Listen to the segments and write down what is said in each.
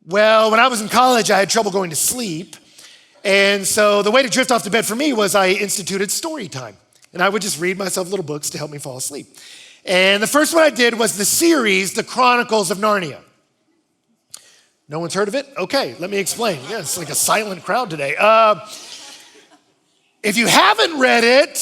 Well, when I was in college, I had trouble going to sleep. And so the way to drift off to bed for me was I instituted story time. And I would just read myself little books to help me fall asleep. And the first one I did was the series, The Chronicles of Narnia. No one's heard of it? Okay, let me explain. Yeah, it's like a silent crowd today. If you haven't read it,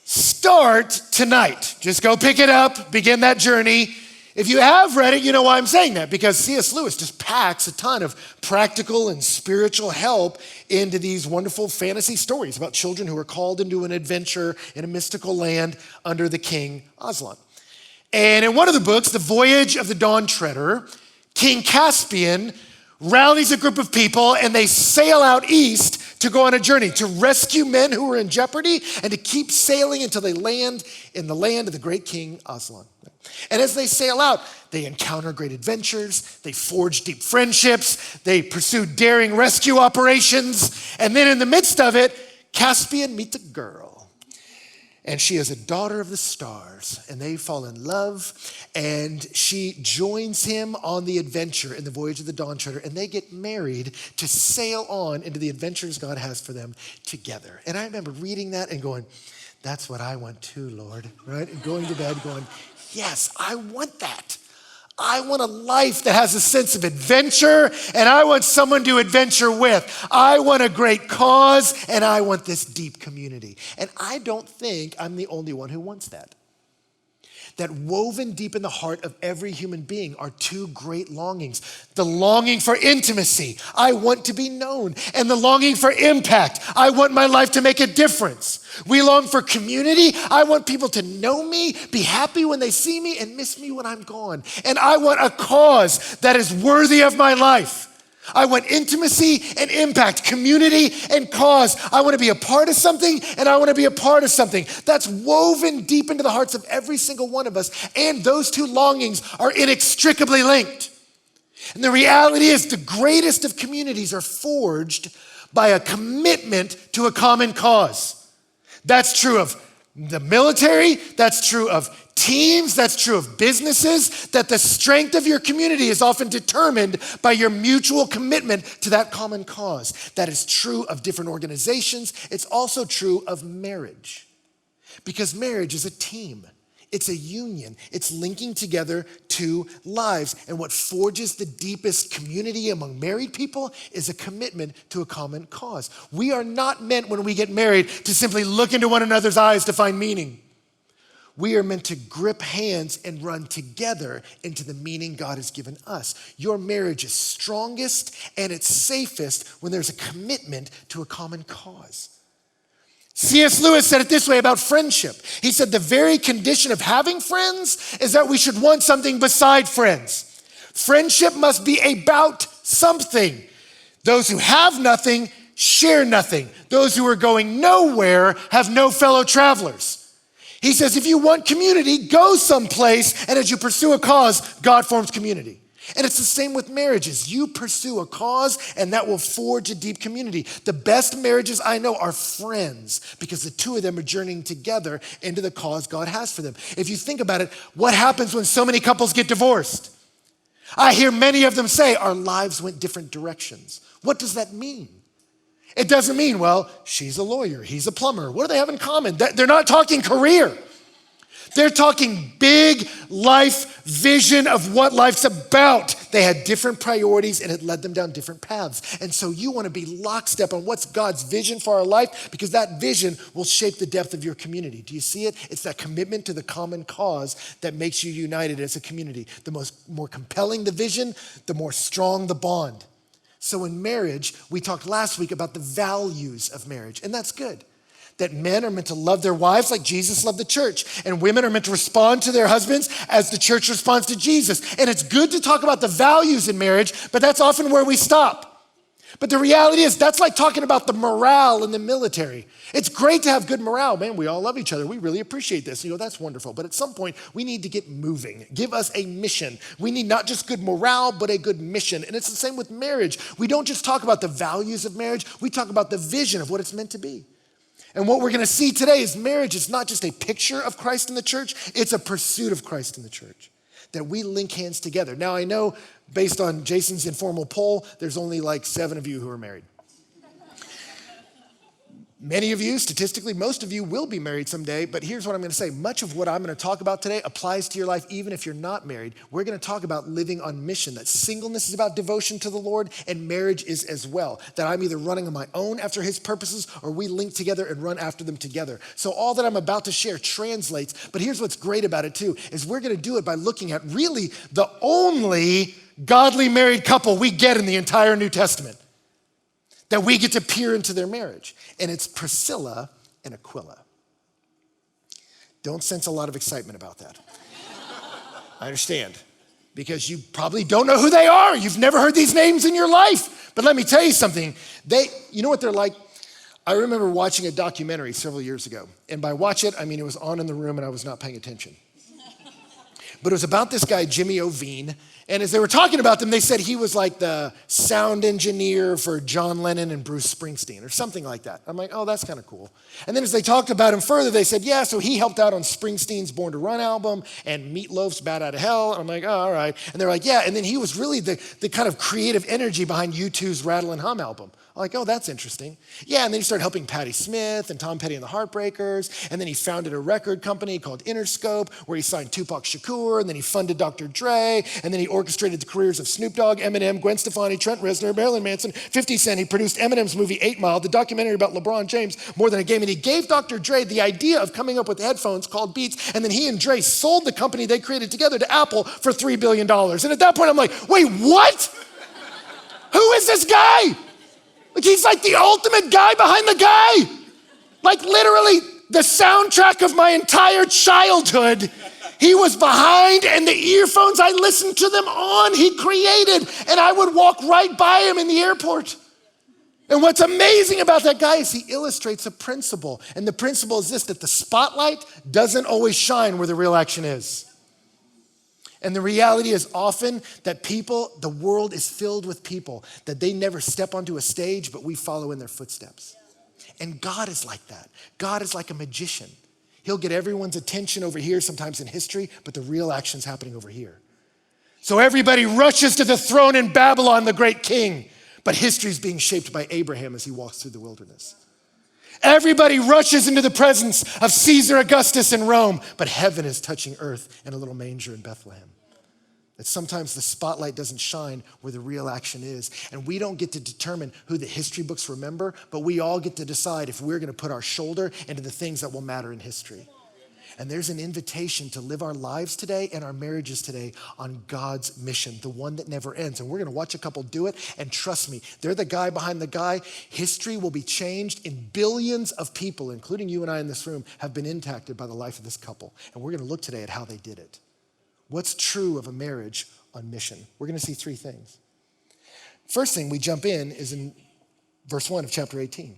start tonight. Just go pick it up, begin that journey. If you have read it, you know why I'm saying that, because C.S. Lewis just packs a ton of practical and spiritual help into these wonderful fantasy stories about children who are called into an adventure in a mystical land under the king Aslan. And in one of the books, The Voyage of the Dawn Treader, King Caspian rallies a group of people and they sail out east to go on a journey to rescue men who are in jeopardy and to keep sailing until they land in the land of the great king Aslan. And as they sail out, they encounter great adventures, they forge deep friendships, they pursue daring rescue operations, and then in the midst of it, Caspian meets a girl. And she is a daughter of the stars, and they fall in love, and she joins him on the adventure in the Voyage of the Dawn Treader, and they get married to sail on into the adventures God has for them together. And I remember reading that and going, that's what I want too, Lord, right? And going to bed going, yes, I want that. I want a life that has a sense of adventure, and I want someone to adventure with. I want a great cause, and I want this deep community. And I don't think I'm the only one who wants that. That woven deep in the heart of every human being are two great longings. The longing for intimacy, I want to be known, and the longing for impact, I want my life to make a difference. We long for community, I want people to know me, be happy when they see me, and miss me when I'm gone. And I want a cause that is worthy of my life. I want intimacy and impact, community and cause. I want to be a part of something, and I want to be a part of something. That's woven deep into the hearts of every single one of us, and those two longings are inextricably linked. And the reality is the greatest of communities are forged by a commitment to a common cause. That's true of the military, that's true of teams, that's true of businesses, that the strength of your community is often determined by your mutual commitment to that common cause. That is true of different organizations. It's also true of marriage, because marriage is a team. It's a union. It's linking together two lives. And what forges the deepest community among married people is a commitment to a common cause. We are not meant, when we get married, to simply look into one another's eyes to find meaning. We are meant to grip hands and run together into the meaning God has given us. Your marriage is strongest and it's safest when there's a commitment to a common cause. C.S. Lewis said it this way about friendship. He said the very condition of having friends is that we should want something beside friends. Friendship must be about something. Those who have nothing share nothing. Those who are going nowhere have no fellow travelers. He says if you want community, go someplace, and as you pursue a cause, God forms community. And it's the same with marriages. You pursue a cause, and that will forge a deep community. The best marriages I know are friends, because the two of them are journeying together into the cause God has for them. If you think about it, what happens when so many couples get divorced? I hear many of them say, our lives went different directions. What does that mean? It doesn't mean, well, she's a lawyer, he's a plumber. What do they have in common? They're not talking career. They're talking big life vision of what life's about. They had different priorities and it led them down different paths. And so you want to be lockstep on what's God's vision for our life, because that vision will shape the depth of your community. Do you see it? It's that commitment to the common cause that makes you united as a community. The more compelling the vision, the more strong the bond. So in marriage, we talked last week about the values of marriage, and that's good. That men are meant to love their wives like Jesus loved the church, and women are meant to respond to their husbands as the church responds to Jesus. And it's good to talk about the values in marriage, but that's often where we stop. But the reality is that's like talking about the morale in the military. It's great to have good morale. Man, we all love each other. We really appreciate this. You know, that's wonderful. But at some point, we need to get moving. Give us a mission. We need not just good morale, but a good mission. And it's the same with marriage. We don't just talk about the values of marriage. We talk about the vision of what it's meant to be. And what we're going to see today is marriage is not just a picture of Christ in the church. It's a pursuit of Christ in the church. that we link hands together. Now, I know based on Jason's informal poll, there's only like 7 of you who are married. Many of you, statistically, most of you will be married someday, but here's what I'm going to say. Much of what I'm going to talk about today applies to your life even if you're not married. We're going to talk about living on mission, that singleness is about devotion to the Lord and marriage is as well, that I'm either running on my own after his purposes or we link together and run after them together. So all that I'm about to share translates, but here's what's great about it too, is we're going to do it by looking at really the only godly married couple we get in the entire New Testament, that we get to peer into their marriage. And it's Priscilla and Aquila. Don't sense a lot of excitement about that. I understand, because you probably don't know who they are. You've never heard these names in your life. But let me tell you something. You know what they're like? I remember watching a documentary several years ago. And by watch it, I mean it was on in the room and I was not paying attention. But it was about this guy, Jimmy Iovine. And as they were talking about them, they said he was like the sound engineer for John Lennon and Bruce Springsteen or something like that. I'm like, oh, that's kind of cool. And then as they talked about him further, they said, yeah, so he helped out on Springsteen's Born to Run album and Meatloaf's Bad Out of Hell. And I'm like, oh, all right. And they're like, yeah. And then he was really the kind of creative energy behind U2's Rattle and Hum album. I'm like, oh, that's interesting. Yeah, and then he started helping Patti Smith and Tom Petty and the Heartbreakers. And then he founded a record company called Interscope where he signed Tupac Shakur. And then he funded Dr. Dre. And then he orchestrated the careers of Snoop Dogg, Eminem, Gwen Stefani, Trent Reznor, Marilyn Manson, 50 Cent. He produced Eminem's movie 8 Mile, the documentary about LeBron James, More Than a Game. And he gave Dr. Dre the idea of coming up with headphones called Beats. And then he and Dre sold the company they created together to Apple for $3 billion. And at that point, I'm like, wait, what? Who is this guy? Like, he's like the ultimate guy behind the guy. Like literally the soundtrack of my entire childhood. He was behind, and the earphones I listened to them on, he created, and I would walk right by him in the airport. And what's amazing about that guy is he illustrates a principle. And the principle is this, that the spotlight doesn't always shine where the real action is. And the reality is often that the world is filled with people that they never step onto a stage, but we follow in their footsteps. And God is like that. God is like a magician. He'll get everyone's attention over here, sometimes in history, but the real action's happening over here. So everybody rushes to the throne in Babylon, the great king, but history's being shaped by Abraham as he walks through the wilderness. Everybody rushes into the presence of Caesar Augustus in Rome, but heaven is touching earth in a little manger in Bethlehem. That sometimes the spotlight doesn't shine where the real action is. And we don't get to determine who the history books remember, but we all get to decide if we're gonna put our shoulder into the things that will matter in history. And there's an invitation to live our lives today and our marriages today on God's mission, the one that never ends. And we're gonna watch a couple do it, and trust me, they're the guy behind the guy. History will be changed, and billions of people, including you and I in this room, have been impacted by the life of this couple. And we're gonna look today at how they did it. What's true of a marriage on mission? We're gonna see 3 things. First thing we jump in is in verse 1 of chapter 18.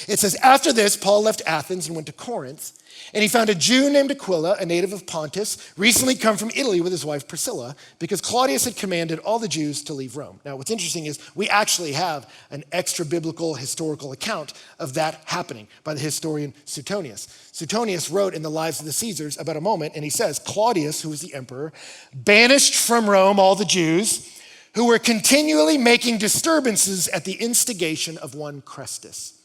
It says, after this, Paul left Athens and went to Corinth, and he found a Jew named Aquila, a native of Pontus, recently come from Italy with his wife Priscilla, because Claudius had commanded all the Jews to leave Rome. Now, what's interesting is we actually have an extra biblical historical account of that happening by the historian Suetonius. Suetonius wrote in the Lives of the Caesars about a moment, and he says, Claudius, who was the emperor, banished from Rome all the Jews who were continually making disturbances at the instigation of one Chrestus.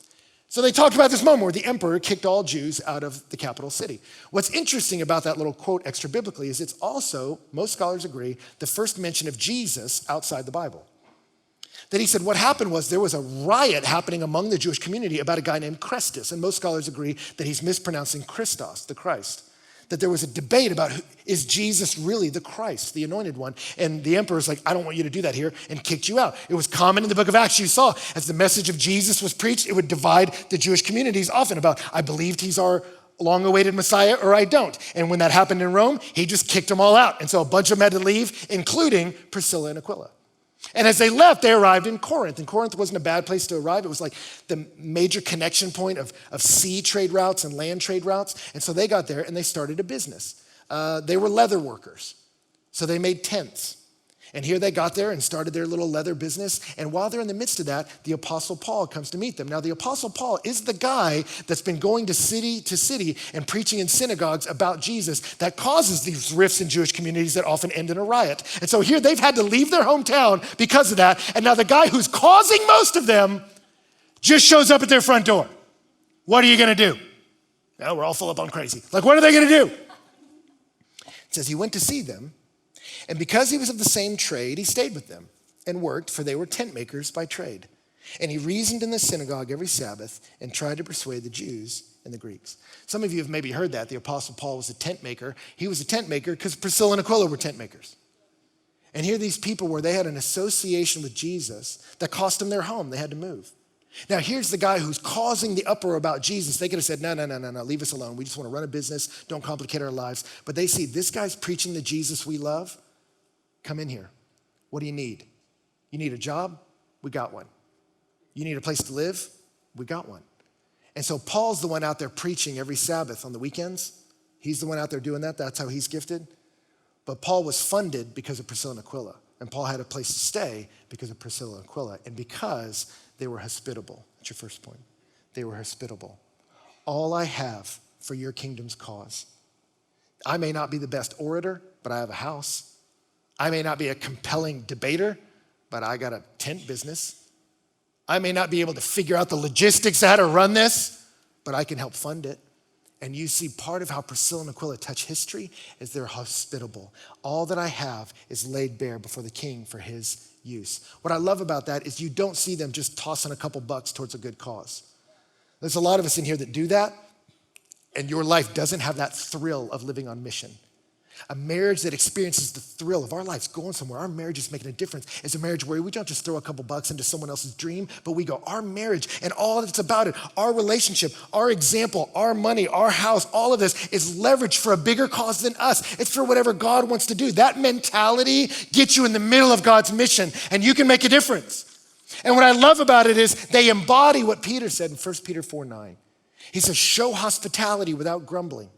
So they talked about this moment where the emperor kicked all Jews out of the capital city. What's interesting about that little quote extra biblically is it's also, most scholars agree, the first mention of Jesus outside the Bible. That he said what happened was there was a riot happening among the Jewish community about a guy named Chrestus, and most scholars agree that he's mispronouncing Christos, the Christ. That there was a debate about is Jesus really the Christ, the anointed one? And the emperor's like, I don't want you to do that here, and kicked you out. It was common in the book of Acts. You saw as the message of Jesus was preached, it would divide the Jewish communities often about, I believed he's our long-awaited Messiah or I don't. And when that happened in Rome, he just kicked them all out. And so a bunch of them had to leave, including Priscilla and Aquila. And as they left, they arrived in Corinth. And Corinth wasn't a bad place to arrive. It was like the major connection point of sea trade routes and land trade routes. And so they got there and they started a business. They were leather workers. So they made tents. And here they got there and started their little leather business. And while they're in the midst of that, the Apostle Paul comes to meet them. Now, the Apostle Paul is the guy that's been going to city and preaching in synagogues about Jesus that causes these rifts in Jewish communities that often end in a riot. And so here they've had to leave their hometown because of that. And now the guy who's causing most of them just shows up at their front door. What are you going to do? Now we're all full up on crazy. Like, what are they going to do? It says he went to see them. And because he was of the same trade, he stayed with them and worked, for they were tent makers by trade. And he reasoned in the synagogue every Sabbath and tried to persuade the Jews and the Greeks. Some of you have maybe heard that. The Apostle Paul was a tent maker. He was a tent maker because Priscilla and Aquila were tent makers. And here these people were, they had an association with Jesus that cost them their home. They had to move. Now, here's the guy who's causing the uproar about Jesus. They could have said, no, leave us alone. We just want to run a business. Don't complicate our lives. But they see this guy's preaching the Jesus we love. Come in here. What do you need? You need a job? We got one. You need a place to live? We got one. And so Paul's the one out there preaching every Sabbath on the weekends. He's the one out there doing that. That's how he's gifted. But Paul was funded because of Priscilla and Aquila. And Paul had a place to stay because of Priscilla and Aquila. And because they were hospitable. That's your first point. They were hospitable. All I have for your kingdom's cause. I may not be the best orator, but I have a house. I may not be a compelling debater, but I got a tent business. I may not be able to figure out the logistics of how to run this, but I can help fund it. And you see part of how Priscilla and Aquila touch history is they're hospitable. All that I have is laid bare before the king for his use. What I love about that is you don't see them just tossing a couple bucks towards a good cause. There's a lot of us in here that do that, and your life doesn't have that thrill of living on mission. A marriage that experiences the thrill of our lives going somewhere, our marriage is making a difference, is a marriage where we don't just throw a couple bucks into someone else's dream, but we go, our marriage and all that's about it, our relationship, our example, our money, our house, all of this is leveraged for a bigger cause than us. It's for whatever God wants to do. That mentality gets you in the middle of God's mission, and you can make a difference. And what I love about it is they embody what Peter said in 1 Peter 4:9. He says, show hospitality without grumbling.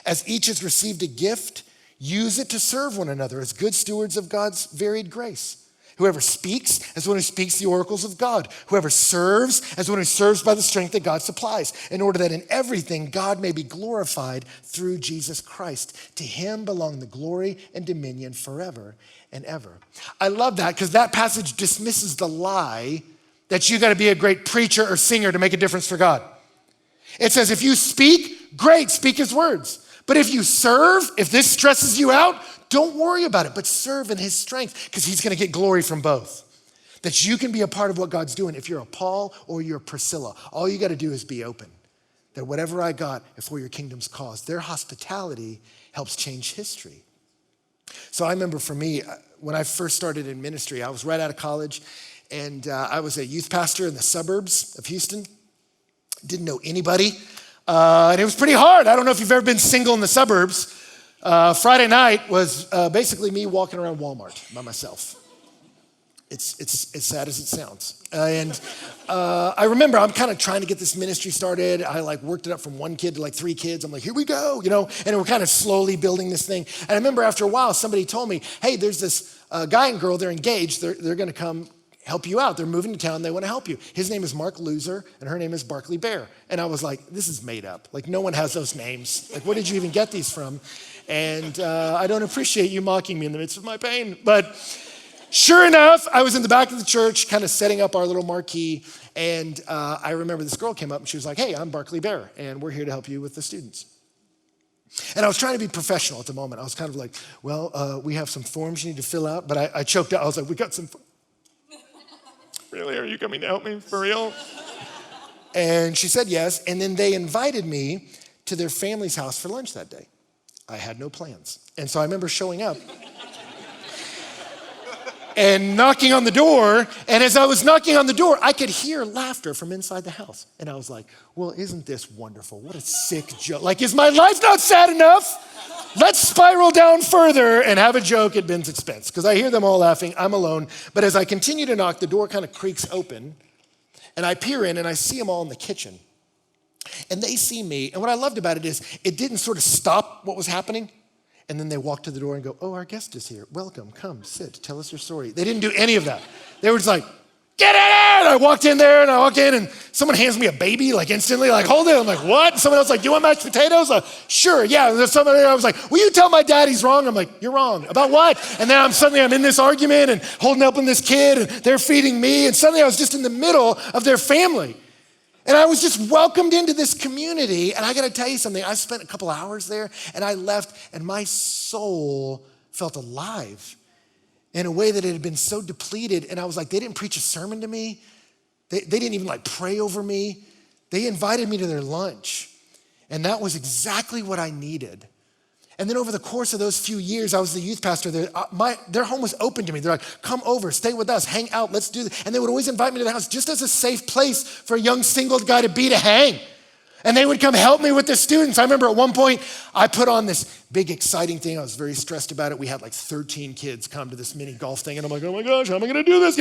As each has received a gift, use it to serve one another as good stewards of God's varied grace. Whoever speaks as one who speaks the oracles of God. Whoever serves as one who serves by the strength that God supplies, in order that in everything God may be glorified through Jesus Christ. To him belong the glory and dominion forever and ever. I love that because that passage dismisses the lie that you got to be a great preacher or singer to make a difference for God. It says if you speak, great, speak his words. But if you serve, if this stresses you out, don't worry about it, but serve in his strength because he's going to get glory from both. That you can be a part of what God's doing. If you're a Paul or you're a Priscilla, all you got to do is be open. That whatever I got is for your kingdom's cause. Their hospitality helps change history. So I remember for me, when I first started in ministry, I was right out of college and I was a youth pastor in the suburbs of Houston. Didn't know anybody. And it was pretty hard. I don't know if you've ever been single in the suburbs. Friday night was basically me walking around Walmart by myself. It's as sad as it sounds. I remember I'm kind of trying to get this ministry started. I worked it up from 1 kid to 3 kids. I'm like, here we go, and we're kind of slowly building this thing. And I remember after a while, somebody told me, hey, there's this guy and girl, they're engaged. They're going to come help you out. They're moving to town. They want to help you. His name is Mark Loser, and her name is Barkley Bear. And I was like, this is made up. No one has those names. Where did you even get these from? And I don't appreciate you mocking me in the midst of my pain. But sure enough, I was in the back of the church kind of setting up our little marquee. And I remember this girl came up and she was like, hey, I'm Barkley Bear, and we're here to help you with the students. And I was trying to be professional at the moment. I was kind of like, well, we have some forms you need to fill out. But I choked out. I was like, we got some. Really, are you coming to help me for real? And she said yes. And then they invited me to their family's house for lunch that day. I had no plans. And so I remember showing up and knocking on the door. And as I was knocking on the door, I could hear laughter from inside the house. And I was like, well, isn't this wonderful? What a sick joke. Is my life not sad enough? Let's spiral down further and have a joke at Ben's expense. Because I hear them all laughing. I'm alone. But as I continue to knock, the door kind of creaks open. And I peer in and I see them all in the kitchen. And they see me. And what I loved about it is it didn't sort of stop what was happening. And then they walk to the door and go, oh, our guest is here. Welcome, come, sit, tell us your story. They didn't do any of that. They were just like, get in there! And I walked in there and someone hands me a baby like instantly, like hold it. I'm like, what? Someone else like, do you want mashed potatoes? Sure, yeah. And there's somebody I was like, will you tell my dad he's wrong? I'm like, you're wrong. About what? And then I'm in this argument and holding up on this kid and they're feeding me. And suddenly I was just in the middle of their family. And I was just welcomed into this community. And I got to tell you something. I spent a couple hours there and I left and my soul felt alive in a way that it had been so depleted. And I was like, they didn't preach a sermon to me. They didn't even like pray over me. They invited me to their lunch. And that was exactly what I needed. And then over the course of those few years, I was the youth pastor there. Their home was open to me. They're like, come over, stay with us, hang out, let's do this. And they would always invite me to the house just as a safe place for a young single guy to hang. And they would come help me with the students. I remember at one point, I put on this big exciting thing. I was very stressed about it. We had like 13 kids come to this mini golf thing. And I'm like, oh my gosh, how am I gonna do this?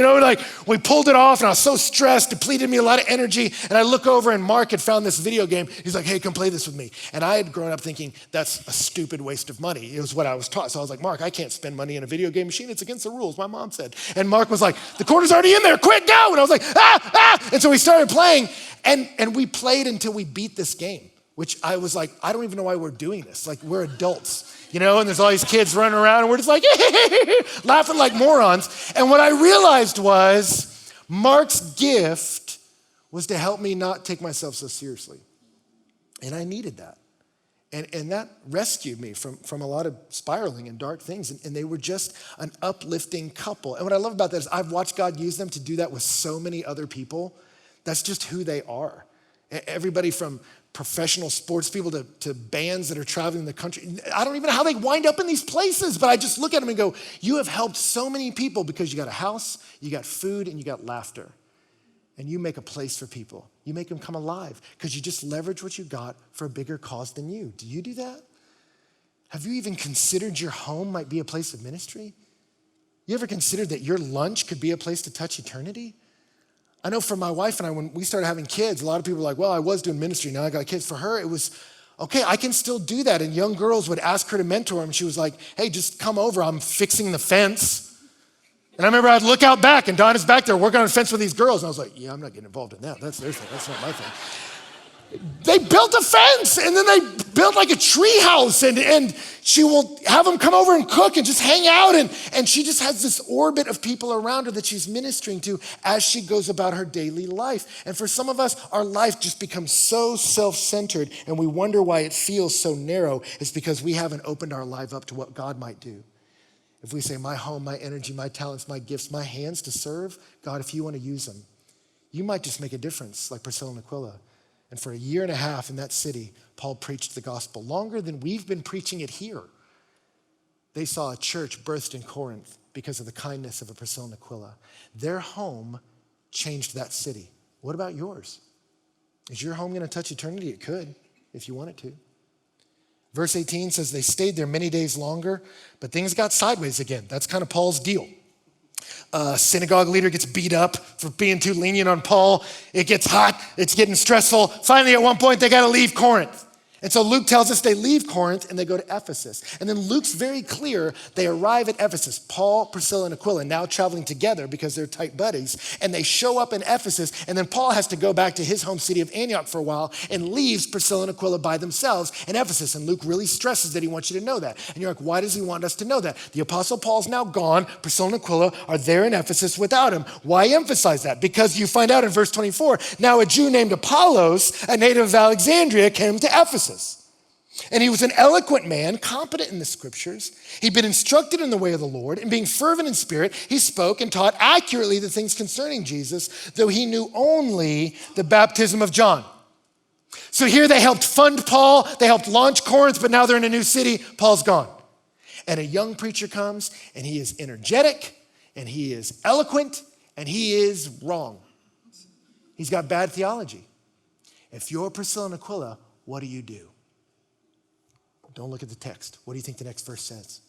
We pulled it off and I was so stressed, depleted me a lot of energy. And I look over and Mark had found this video game. He's like, hey, come play this with me. And I had grown up thinking that's a stupid waste of money. It was what I was taught. So I was like, Mark, I can't spend money in a video game machine. It's against the rules, my mom said. And Mark was like, the quarter's already in there, quick, go. And I was like, ah. And so we started playing and we played until we beat this game, which I was like, I don't even know why we're doing this. Like we're adults. And there's all these kids running around and we're just like, laughing like morons. And what I realized was Mark's gift was to help me not take myself so seriously. And I needed that. And that rescued me from a lot of spiraling and dark things. And they were just an uplifting couple. And what I love about that is I've watched God use them to do that with so many other people. That's just who they are. Everybody from professional sports people to bands that are traveling the country. I don't even know how they wind up in these places, but I just look at them and go, you have helped so many people because you got a house, you got food, and you got laughter. And you make a place for people. You make them come alive because you just leverage what you got for a bigger cause than you. Do you do that? Have you even considered your home might be a place of ministry? You ever considered that your lunch could be a place to touch eternity? I know for my wife and I, when we started having kids, a lot of people were like, well, I was doing ministry, now I got kids. For her, it was, okay, I can still do that. And young girls would ask her to mentor them. She was like, hey, just come over, I'm fixing the fence. And I remember I'd look out back and Donna's back there working on a fence with these girls. And I was like, yeah, I'm not getting involved in that. That's their thing, that's not my thing. They built a fence and then they built like a tree house and she will have them come over and cook and just hang out and she just has this orbit of people around her that she's ministering to as she goes about her daily life. And for some of us, our life just becomes so self-centered and we wonder why it feels so narrow. It's because we haven't opened our life up to what God might do. If we say, my home, my energy, my talents, my gifts, my hands to serve, God, if you want to use them, you might just make a difference like Priscilla and Aquila. And for 1.5 years in that city, Paul preached the gospel longer than we've been preaching it here. They saw a church birthed in Corinth because of the kindness of a Priscilla and Aquila. Their home changed that city. What about yours? Is your home going to touch eternity? It could, if you want it to. Verse 18 says they stayed there many days longer, but things got sideways again. That's kind of Paul's deal. Synagogue leader gets beat up for being too lenient on Paul. It gets hot. It's getting stressful. Finally, at one point, they got to leave Corinth. And so Luke tells us they leave Corinth and they go to Ephesus. And then Luke's very clear. They arrive at Ephesus. Paul, Priscilla, and Aquila now traveling together because they're tight buddies. And they show up in Ephesus. And then Paul has to go back to his home city of Antioch for a while and leaves Priscilla and Aquila by themselves in Ephesus. And Luke really stresses that he wants you to know that. And you're like, why does he want us to know that? The Apostle Paul's now gone. Priscilla and Aquila are there in Ephesus without him. Why emphasize that? Because you find out in verse 24, now a Jew named Apollos, a native of Alexandria, came to Ephesus. And he was an eloquent man, competent in the scriptures. He'd been instructed in the way of the Lord, and being fervent in spirit, he spoke and taught accurately the things concerning Jesus, though he knew only the baptism of John. So here they helped fund Paul, they helped launch Corinth, but now they're in a new city. Paul's gone. And a young preacher comes, and he is energetic, and he is eloquent, and he is wrong. He's got bad theology. If you're Priscilla and Aquila, what do? Don't look at the text. What do you think the next verse says?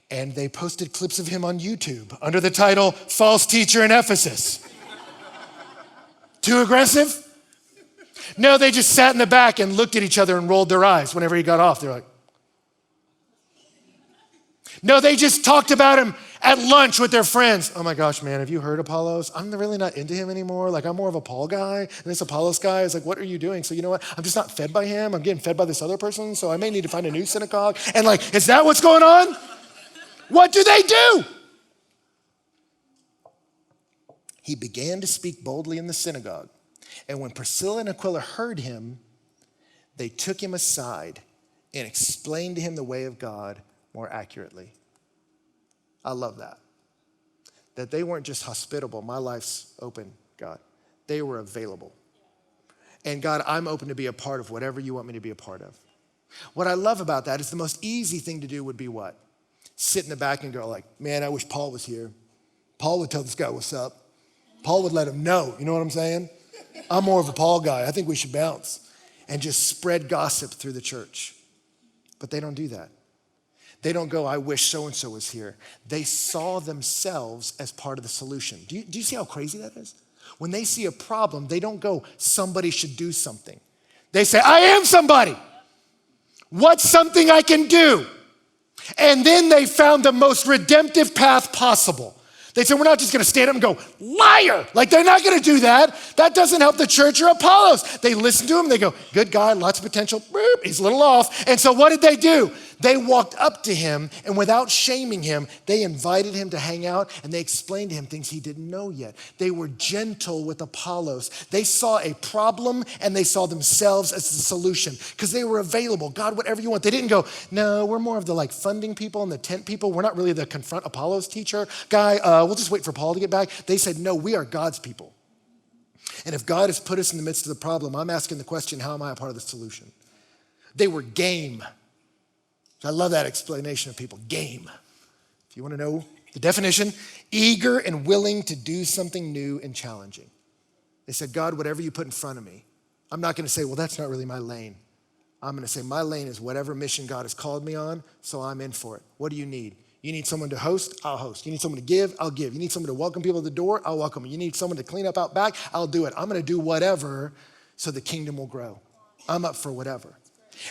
And they posted clips of him on YouTube under the title, False Teacher in Ephesus. Too aggressive? No, they just sat in the back and looked at each other and rolled their eyes whenever he got off. They're like, No, they just talked about him at lunch with their friends. Oh my gosh, man, have you heard Apollos? I'm really not into him anymore. Like, I'm more of a Paul guy. And this Apollos guy is like, what are you doing? So you know what? I'm just not fed by him. I'm getting fed by this other person. So I may need to find a new synagogue. And like, is that what's going on? What do they do? He began to speak boldly in the synagogue. And when Priscilla and Aquila heard him, they took him aside and explained to him the way of God more accurately. I love that. That they weren't just hospitable. My life's open, God. They were available. And God, I'm open to be a part of whatever you want me to be a part of. What I love about that is the most easy thing to do would be what? Sit in the back and go like, man, I wish Paul was here. Paul would tell this guy what's up. Paul would let him know. You know what I'm saying? I'm more of a Paul guy. I think we should bounce. And just spread gossip through the church. But they don't do that. They don't go, I wish so-and-so was here. They saw themselves as part of the solution. Do you see how crazy that is? When they see a problem, they don't go, somebody should do something. They say, I am somebody. What's something I can do? And then they found the most redemptive path possible. They said, we're not just gonna stand up and go, liar. Like, they're not gonna do that. That doesn't help the church or Apollos. They listen to him, they go, good guy, lots of potential. Boop, he's a little off. And so what did they do? They walked up to him, and without shaming him, they invited him to hang out, and they explained to him things he didn't know yet. They were gentle with Apollos. They saw a problem, and they saw themselves as the solution because they were available. God, whatever you want. They didn't go, no, we're more of the like funding people and the tent people. We're not really the confront Apollos teacher guy. We'll just wait for Paul to get back. They said, no, we are God's people. And if God has put us in the midst of the problem, I'm asking the question, how am I a part of the solution? They were game. I love that explanation of people, game. If you want to know the definition, eager and willing to do something new and challenging. They said, God, whatever you put in front of me, I'm not going to say, well, that's not really my lane. I'm going to say my lane is whatever mission God has called me on, so I'm in for it. What do you need? You need someone to host? I'll host. You need someone to give? I'll give. You need someone to welcome people at the door? I'll welcome them. You need someone to clean up out back? I'll do it. I'm going to do whatever so the kingdom will grow. I'm up for whatever.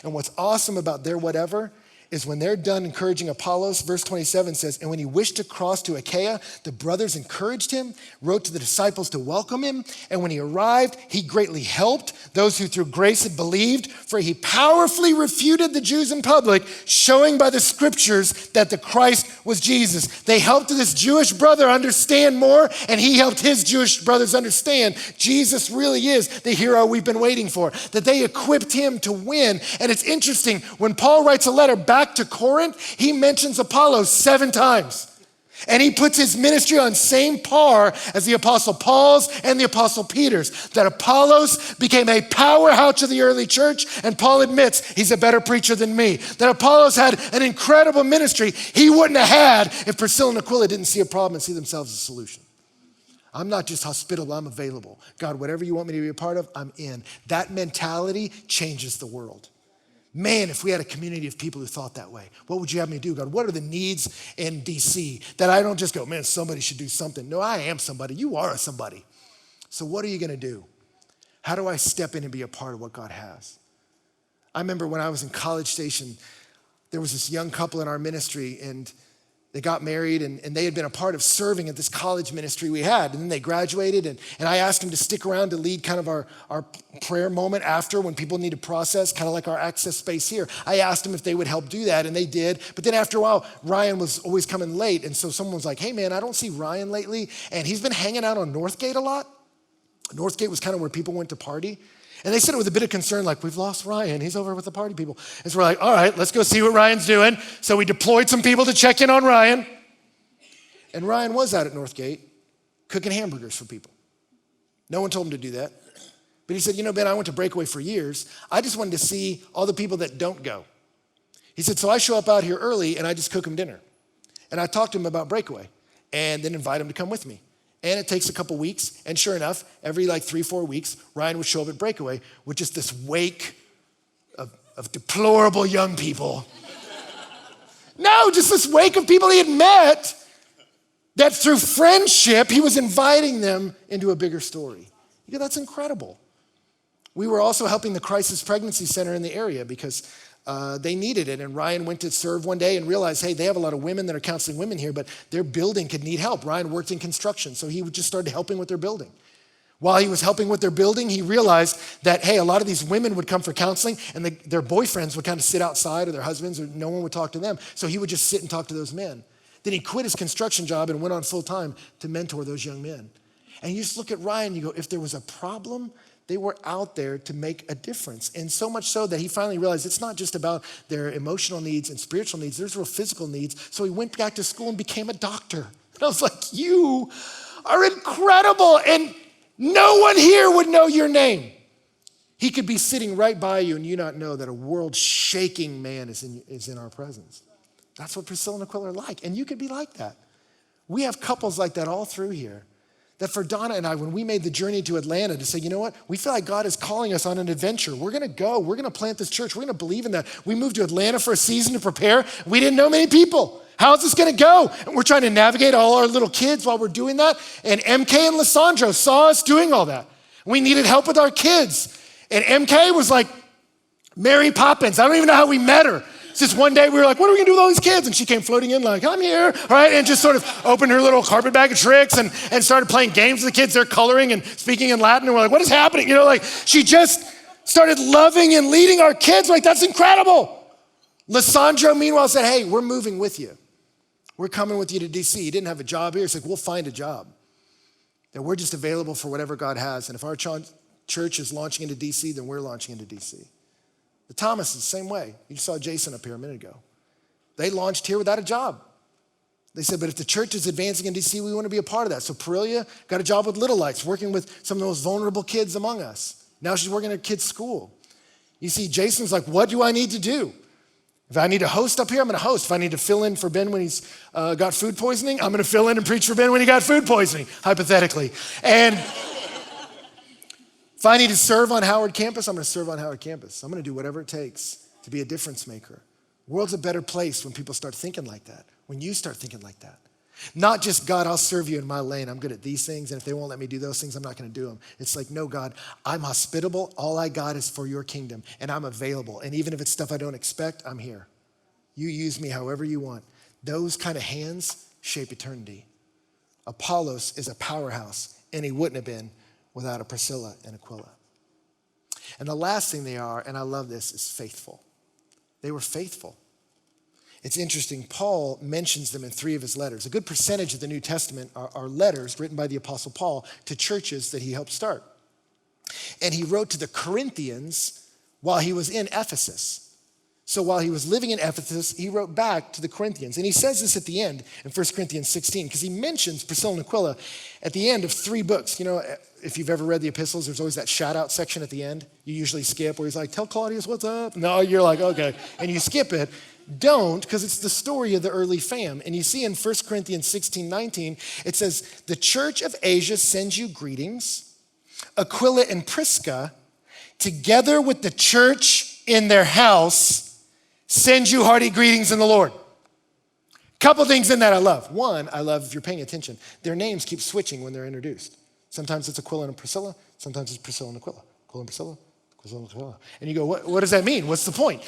And what's awesome about their whatever is when they're done encouraging Apollos, verse 27 says, and when he wished to cross to Achaia, the brothers encouraged him, wrote to the disciples to welcome him. And when he arrived, he greatly helped those who through grace had believed, for he powerfully refuted the Jews in public, showing by the scriptures that the Christ was Jesus. They helped this Jewish brother understand more, and he helped his Jewish brothers understand Jesus really is the hero we've been waiting for, that they equipped him to win. And it's interesting, when Paul writes a letter back to Corinth, he mentions Apollos 7 times. And he puts his ministry on same par as the Apostle Paul's and the Apostle Peter's. That Apollos became a powerhouse of the early church, and Paul admits he's a better preacher than me. That Apollos had an incredible ministry he wouldn't have had if Priscilla and Aquila didn't see a problem and see themselves as a solution. I'm not just hospitable, I'm available. God, whatever you want me to be a part of, I'm in. That mentality changes the world. Man, if we had a community of people who thought that way, what would you have me do, God? What are the needs in DC that I don't just go, man, somebody should do something. No, I am somebody. You are a somebody. So what are you going to do? How do I step in and be a part of what God has? I remember when I was in College Station, there was this young couple in our ministry, and they got married, and they had been a part of serving at this college ministry we had. And then they graduated, and I asked them to stick around to lead kind of our prayer moment after when people need to process, kind of like our access space here. I asked them if they would help do that, and they did. But then after a while, Ryan was always coming late. And so someone was like, hey man, I don't see Ryan lately. And he's been hanging out on Northgate a lot. Northgate was kind of where people went to party. And they said it with a bit of concern, like, we've lost Ryan. He's over with the party people. And so we're like, all right, let's go see what Ryan's doing. So we deployed some people to check in on Ryan. And Ryan was out at Northgate cooking hamburgers for people. No one told him to do that. But he said, you know, Ben, I went to Breakaway for years. I just wanted to see all the people that don't go. He said, so I show up out here early and I just cook them dinner. And I talk to him about Breakaway and then invite him to come with me. And it takes a couple weeks, and sure enough, every like 3-4 weeks, Ryan would show up at Breakaway with just this wake of deplorable young people. No, just this wake of people he had met that through friendship, he was inviting them into a bigger story. You go, that's incredible. We were also helping the Crisis Pregnancy Center in the area because they needed it. And Ryan went to serve one day and realized, hey, they have a lot of women that are counseling women here, but their building could need help. Ryan worked in construction, so he just started helping with their building. While he was helping with their building, he realized that, hey, a lot of these women would come for counseling and their boyfriends would kind of sit outside, or their husbands, or no one would talk to them. So he would just sit and talk to those men. Then he quit his construction job and went on full time to mentor those young men. And you just look at Ryan and you go, if there was a problem, they were out there to make a difference. And so much so that he finally realized it's not just about their emotional needs and spiritual needs, there's real physical needs. So he went back to school and became a doctor. And I was like, you are incredible. And no one here would know your name. He could be sitting right by you and you not know that a world-shaking man is in our presence. That's what Priscilla and Aquila are like. And you could be like that. We have couples like that all through here. That for Donna and I, when we made the journey to Atlanta to say, you know what? We feel like God is calling us on an adventure. We're gonna go, we're gonna plant this church. We're gonna believe in that. We moved to Atlanta for a season to prepare. We didn't know many people. How's this gonna go? And we're trying to navigate all our little kids while we're doing that. And MK and Lissandro saw us doing all that. We needed help with our kids. And MK was like Mary Poppins. I don't even know how we met her. Just one day we were like, what are we gonna do with all these kids? And she came floating in like, I'm here, right? And just sort of opened her little carpet bag of tricks and started playing games with the kids. They're coloring and speaking in Latin. And we're like, what is happening? You know, like she just started loving and leading our kids. We're like, that's incredible. Lissandro, meanwhile, said, hey, we're moving with you. We're coming with you to DC. He didn't have a job here. He's like, we'll find a job. That we're just available for whatever God has. And if our church is launching into DC, then we're launching into DC. The Thomases, same way. You saw Jason up here a minute ago. They launched here without a job. They said, but if the church is advancing in DC, we want to be a part of that. So Perilia got a job with Little Lights, working with some of the most vulnerable kids among us. Now she's working at a kid's school. You see, Jason's like, what do I need to do? If I need to host up here, I'm going to host. If I need to fill in for Ben when he's got food poisoning, I'm going to fill in and preach for Ben when he got food poisoning, hypothetically. And if I need to serve on Howard campus, I'm going to serve on Howard campus. I'm going to do whatever it takes to be a difference maker. The world's a better place when people start thinking like that, when you start thinking like that. Not just, God, I'll serve you in my lane. I'm good at these things, and if they won't let me do those things, I'm not going to do them. It's like, no, God, I'm hospitable. All I got is for your kingdom, and I'm available. And even if it's stuff I don't expect, I'm here. You use me however you want. Those kind of hands shape eternity. Apollos is a powerhouse, and he wouldn't have been without a Priscilla and Aquila. And the last thing they are, and I love this, is faithful. They were faithful. It's interesting, Paul mentions them in 3 of his letters. A good percentage of the New Testament are letters written by the Apostle Paul to churches that he helped start. And he wrote to the Corinthians while he was in Ephesus. So while he was living in Ephesus, he wrote back to the Corinthians. And he says this at the end in 1 Corinthians 16, because he mentions Priscilla and Aquila at the end of 3 books. You know, if you've ever read the epistles, there's always that shout out section at the end. You usually skip where he's like, tell Claudius what's up. No, you're like, okay. And you skip it. Don't, because it's the story of the early fam. And you see in 1 Corinthians 16, 19, it says, the church of Asia sends you greetings. Aquila and Prisca, together with the church in their house, send you hearty greetings in the Lord. Couple things in that I love. One, I love, if you're paying attention, their names keep switching when they're introduced. Sometimes it's Aquila and Priscilla. Sometimes it's Priscilla and Aquila. Aquila and Priscilla, Priscilla and Aquila. And you go, what does that mean? What's the point?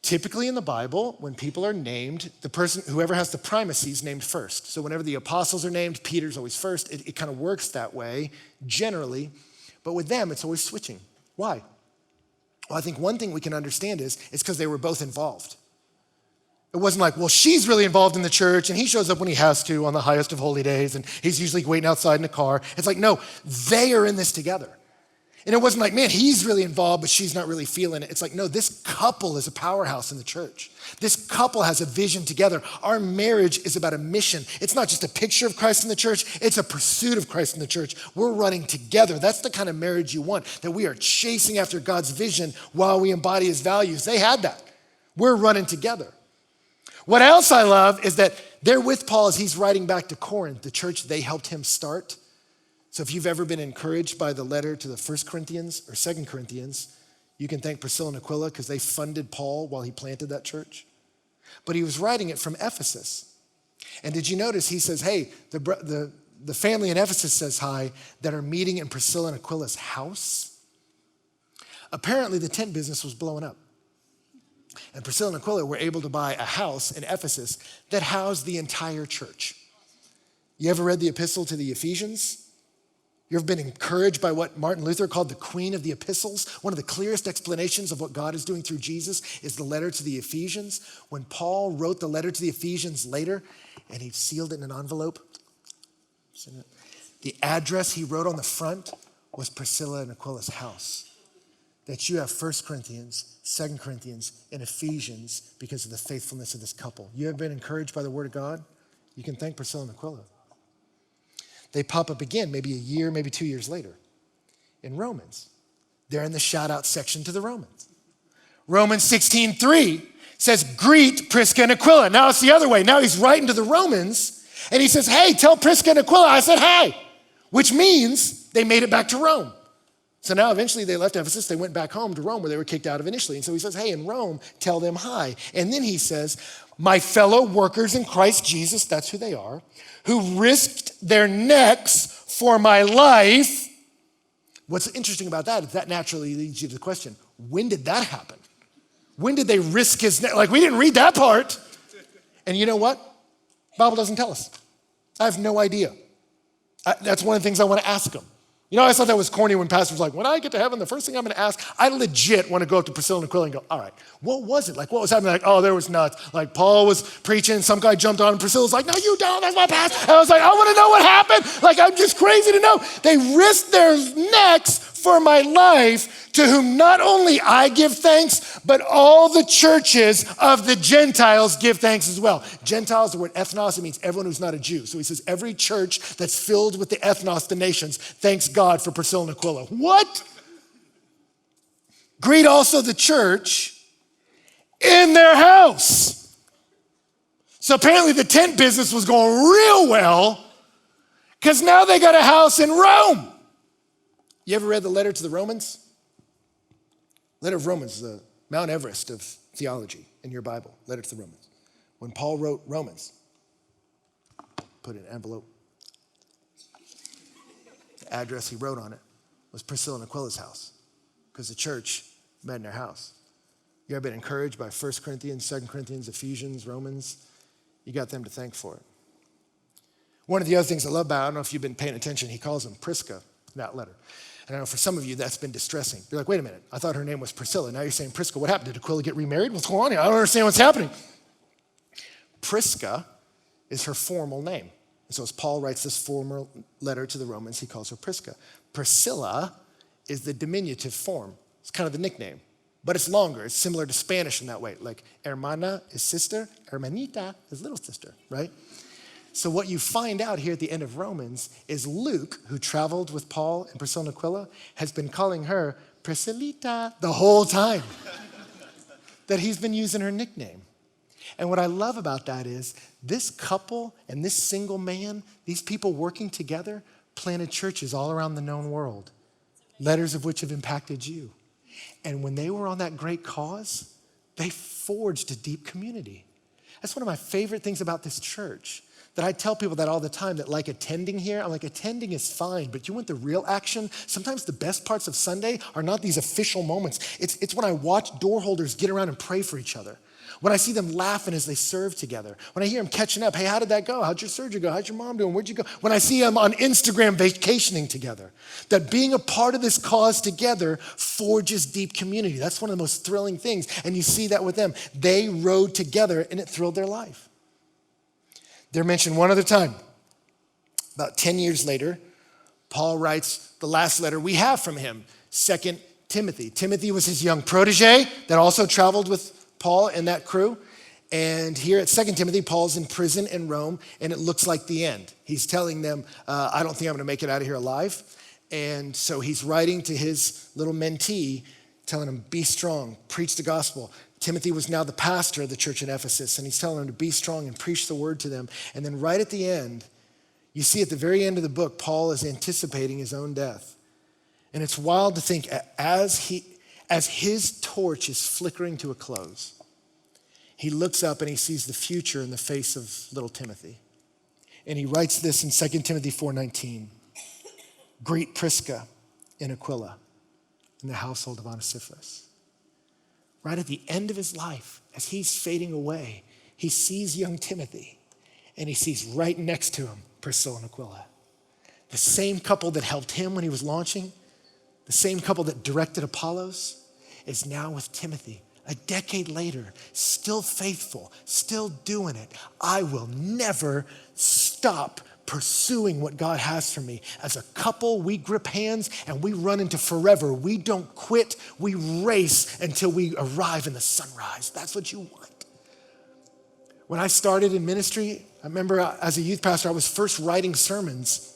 Typically in the Bible, when people are named, the person, whoever has the primacy is named first. So whenever the apostles are named, Peter's always first. It kind of works that way, generally. But with them, it's always switching. Why? Well, I think one thing we can understand is it's because they were both involved. It wasn't like, well, she's really involved in the church and he shows up when he has to on the highest of holy days and he's usually waiting outside in a car. It's like, no, they are in this together. And it wasn't like, man, he's really involved, but she's not really feeling it. It's like, no, this couple is a powerhouse in the church. This couple has a vision together. Our marriage is about a mission. It's not just a picture of Christ in the church. It's a pursuit of Christ in the church. We're running together. That's the kind of marriage you want, that we are chasing after God's vision while we embody his values. They had that. We're running together. What else I love is that they're with Paul as he's writing back to Corinth, the church they helped him start. So if you've ever been encouraged by the letter to the 1 Corinthians or 2 Corinthians, you can thank Priscilla and Aquila because they funded Paul while he planted that church. But he was writing it from Ephesus. And did you notice he says, hey, the family in Ephesus says hi that are meeting in Priscilla and Aquila's house? Apparently the tent business was blowing up. And Priscilla and Aquila were able to buy a house in Ephesus that housed the entire church. You ever read the epistle to the Ephesians? You ever been encouraged by what Martin Luther called the queen of the epistles? One of the clearest explanations of what God is doing through Jesus is the letter to the Ephesians. When Paul wrote the letter to the Ephesians later, and he sealed it in an envelope, the address he wrote on the front was Priscilla and Aquila's house. That you have 1 Corinthians, 2 Corinthians, and Ephesians because of the faithfulness of this couple. You have been encouraged by the word of God? You can thank Priscilla and Aquila. They pop up again, maybe a year, maybe 2 years later, in Romans. They're in the shout out section to the Romans. Romans 16:3 says, greet Prisca and Aquila. Now it's the other way. Now he's writing to the Romans and he says, hey, tell Prisca and Aquila I said hi, which means they made it back to Rome. So now eventually they left Ephesus, they went back home to Rome where they were kicked out of initially. And so he says, hey, in Rome, tell them hi. And then he says, my fellow workers in Christ Jesus, that's who they are, who risked their necks for my life. What's interesting about that is that naturally leads you to the question, when did that happen? When did they risk his neck? Like, we didn't read that part. And you know what? The Bible doesn't tell us. I have no idea. That's one of the things I want to ask them. You know, I thought that was corny when pastors were like, when I get to heaven, the first thing I'm going to ask, I legit want to go up to Priscilla and Aquila and go, all right, what was it? Like, what was happening? Like, oh, there was nuts. Like, Paul was preaching, some guy jumped on, and Priscilla's like, no, you don't, that's my pastor. And I was like, I want to know what happened. Like, I'm just crazy to know. They risked their necks for my life, to whom not only I give thanks, but all the churches of the Gentiles give thanks as well. Gentiles, the word ethnos, it means everyone who's not a Jew. So he says every church that's filled with the ethnos, the nations, thanks God for Priscilla and Aquila. What? Greet also the church in their house. So apparently the tent business was going real well because now they got a house in Rome. You ever read the letter to the Romans? Letter of Romans is the Mount Everest of theology in your Bible, letter to the Romans. When Paul wrote Romans, put it in an envelope. The address he wrote on it was Priscilla and Aquila's house because the church met in their house. You ever been encouraged by 1 Corinthians, 2 Corinthians, Ephesians, Romans? You got them to thank for it. One of the other things I love about, I don't know if you've been paying attention, he calls them Prisca in that letter. And I know for some of you, that's been distressing. You're like, wait a minute, I thought her name was Priscilla. Now you're saying Prisca. What happened? Did Aquila get remarried? What's going on here? I don't understand what's happening. Prisca is her formal name. And so as Paul writes this formal letter to the Romans, he calls her Prisca. Priscilla is the diminutive form. It's kind of the nickname, but it's longer. It's similar to Spanish in that way. Like hermana is sister, hermanita is little sister, right? So what you find out here at the end of Romans is Luke, who traveled with Paul and Priscilla and Aquila, has been calling her Priscillita the whole time. That he's been using her nickname. And what I love about that is this couple and this single man, these people working together, planted churches all around the known world, letters of which have impacted you. And when they were on that great cause, they forged a deep community. That's one of my favorite things about this church. That I tell people that all the time, that like attending here, I'm like, attending is fine, but you want the real action? Sometimes the best parts of Sunday are not these official moments. It's when I watch door holders get around and pray for each other. When I see them laughing as they serve together. When I hear them catching up, hey, how did that go? How'd your surgery go? How's your mom doing? Where'd you go? When I see them on Instagram vacationing together. That being a part of this cause together forges deep community. That's one of the most thrilling things. And you see that with them. They rode together and it thrilled their life. They're mentioned one other time. About 10 years later, Paul writes the last letter we have from him, 2 Timothy. Timothy was his young protege that also traveled with Paul and that crew. And here at 2 Timothy, Paul's in prison in Rome, and it looks like the end. He's telling them, I don't think I'm gonna make it out of here alive. And so he's writing to his little mentee, telling him, be strong, preach the gospel. Timothy was now the pastor of the church in Ephesus, and he's telling him to be strong and preach the word to them. And then right at the end, you see at the very end of the book, Paul is anticipating his own death. And it's wild to think as his torch is flickering to a close, he looks up and he sees the future in the face of little Timothy. And he writes this in 2 Timothy 4:19. Greet Prisca and Aquila in the household of Onesiphorus. right at the end of his life, as he's fading away, he sees young Timothy, and he sees right next to him Priscilla and Aquila. The same couple that helped him when he was launching, the same couple that directed Apollos, is now with Timothy. A decade later, still faithful, still doing it. I will never stop pursuing what God has for me. As a couple, we grip hands and we run into forever. We don't quit, we race until we arrive in the sunrise. That's what you want. When I started in ministry, I remember as a youth pastor, I was first writing sermons.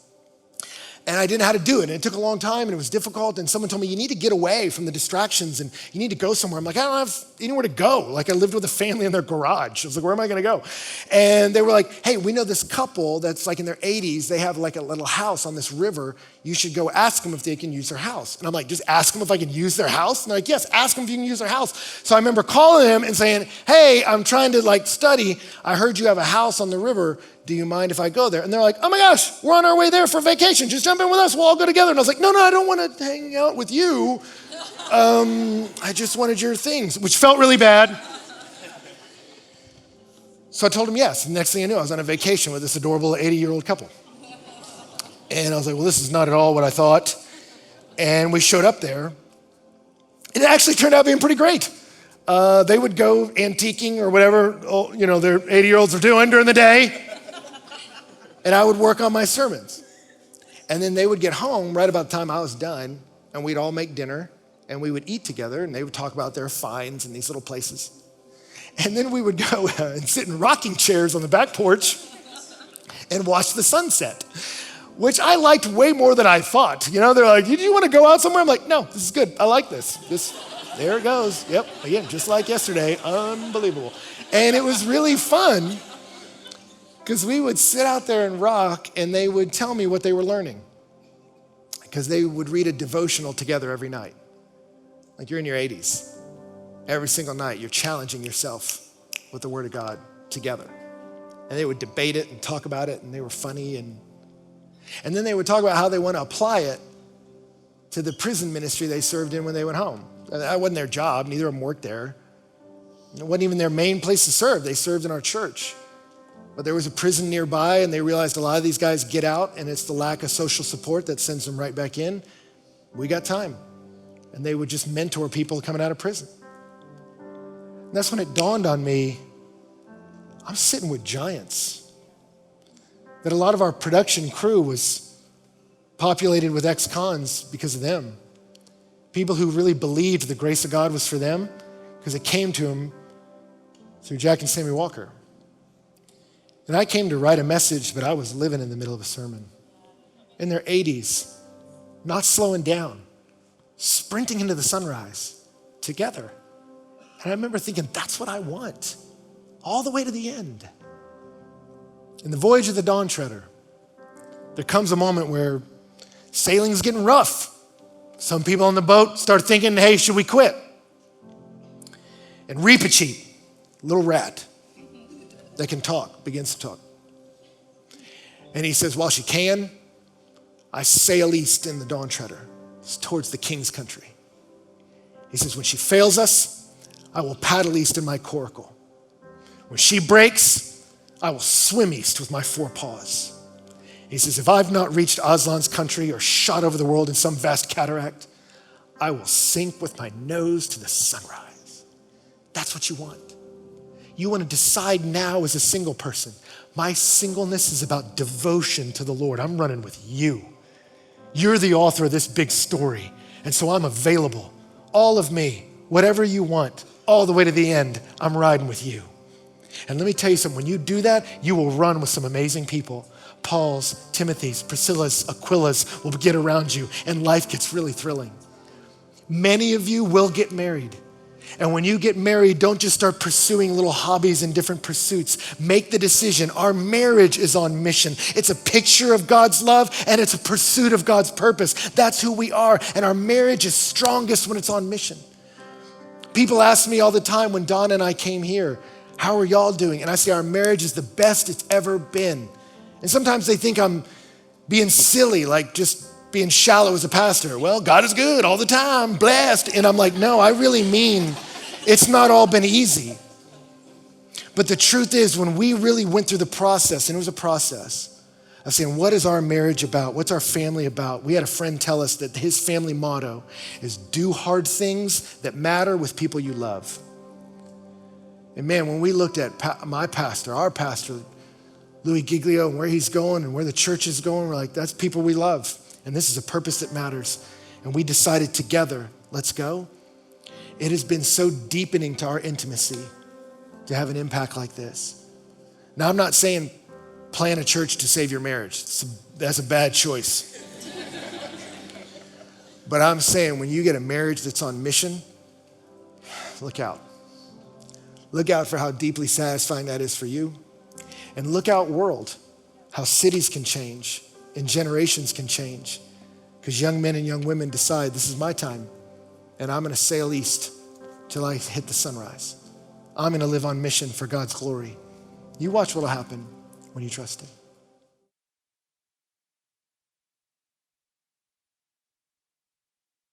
And I didn't know how to do it. And it took a long time and it was difficult. And someone told me, you need to get away from the distractions and you need to go somewhere. I'm like, I don't have anywhere to go. Like I lived with a family in their garage. I was like, where am I gonna go? And they were like, hey, we know this couple that's like in their 80s. They have like a little house on this river. You should go ask them if they can use their house. And I'm like, just ask them if I can use their house? And they're like, yes, ask them if you can use their house. So I remember calling them and saying, hey, I'm trying to like study. I heard you have a house on the river. Do you mind if I go there? And they're like, oh my gosh, we're on our way there for vacation. Just jump in with us, we'll all go together. And I was like, no, I don't want to hang out with you. I just wanted your things, which felt really bad. So I told him yes. And the next thing I knew, I was on a vacation with this adorable 80-year-old couple. And I was like, well, this is not at all what I thought. And we showed up there. It actually turned out being pretty great. They would go antiquing or whatever, their 80-year-olds are doing during the day. And I would work on my sermons. And then they would get home right about the time I was done, and we'd all make dinner, and we would eat together, and they would talk about their finds in these little places. And then we would go and sit in rocking chairs on the back porch and watch the sunset, which I liked way more than I thought. They're like, did you want to go out somewhere? I'm like, no, this is good. I like this. There it goes. Yep, again, just like yesterday, unbelievable. And it was really fun because we would sit out there and rock and they would tell me what they were learning because they would read a devotional together every night. Like you're in your 80s. Every single night, you're challenging yourself with the Word of God together. And they would debate it and talk about it and they were funny. And then they would talk about how they want to apply it to the prison ministry they served in when they went home. That wasn't their job. Neither of them worked there. It wasn't even their main place to serve. They served in our church. But there was a prison nearby and they realized a lot of these guys get out and it's the lack of social support that sends them right back in. We got time. And they would just mentor people coming out of prison. And that's when it dawned on me, I'm sitting with giants. That a lot of our production crew was populated with ex-cons because of them. People who really believed the grace of God was for them because it came to them through Jack and Sammy Walker. And I came to write a message, but I was living in the middle of a sermon. In their 80s, not slowing down, sprinting into the sunrise together. And I remember thinking, that's what I want, all the way to the end. In the voyage of the Dawn Treader, there comes a moment where sailing's getting rough. Some people on the boat start thinking, hey, should we quit? And Reepicheep, little rat that can talk, begins to talk. And he says, while she can, I sail east in the Dawn Treader. It's towards the king's country. He says, when she fails us, I will paddle east in my coracle. When she breaks, I will swim east with my four paws. He says, if I've not reached Aslan's country or shot over the world in some vast cataract, I will sink with my nose to the sunrise. That's what you want. You want to decide now as a single person, my singleness is about devotion to the Lord. I'm running with you. You're the author of this big story. And so I'm available. All of me, whatever you want, all the way to the end, I'm riding with you. And let me tell you something, when you do that, you will run with some amazing people. Paul's, Timothy's, Priscilla's, Aquila's will get around you and life gets really thrilling. Many of you will get married. And when you get married, don't just start pursuing little hobbies and different pursuits. Make the decision. Our marriage is on mission. It's a picture of God's love and it's a pursuit of God's purpose. That's who we are. And our marriage is strongest when it's on mission. People ask me all the time when Donna and I came here, how are y'all doing? And I say our marriage is the best it's ever been. And sometimes they think I'm being silly, like just being shallow as a pastor. Well, God is good all the time, blessed. And I'm like, no, I really mean It's not all been easy. But the truth is, when we really went through the process, and it was a process of saying, what is our marriage about? What's our family about? We had a friend tell us that his family motto is do hard things that matter with people you love. And man, when we looked at my pastor, our pastor, Louis Giglio, and where he's going and where the church is going, we're like, that's people we love. And this is a purpose that matters. And we decided together, let's go. It has been so deepening to our intimacy to have an impact like this. Now, I'm not saying plan a church to save your marriage. That's a bad choice. But I'm saying when you get a marriage that's on mission, look out. Look out for how deeply satisfying that is for you. And look out, world, how cities can change and generations can change. Because young men and young women decide this is my time and I'm going to sail east till I hit the sunrise. I'm going to live on mission for God's glory. You watch what will happen when you trust him.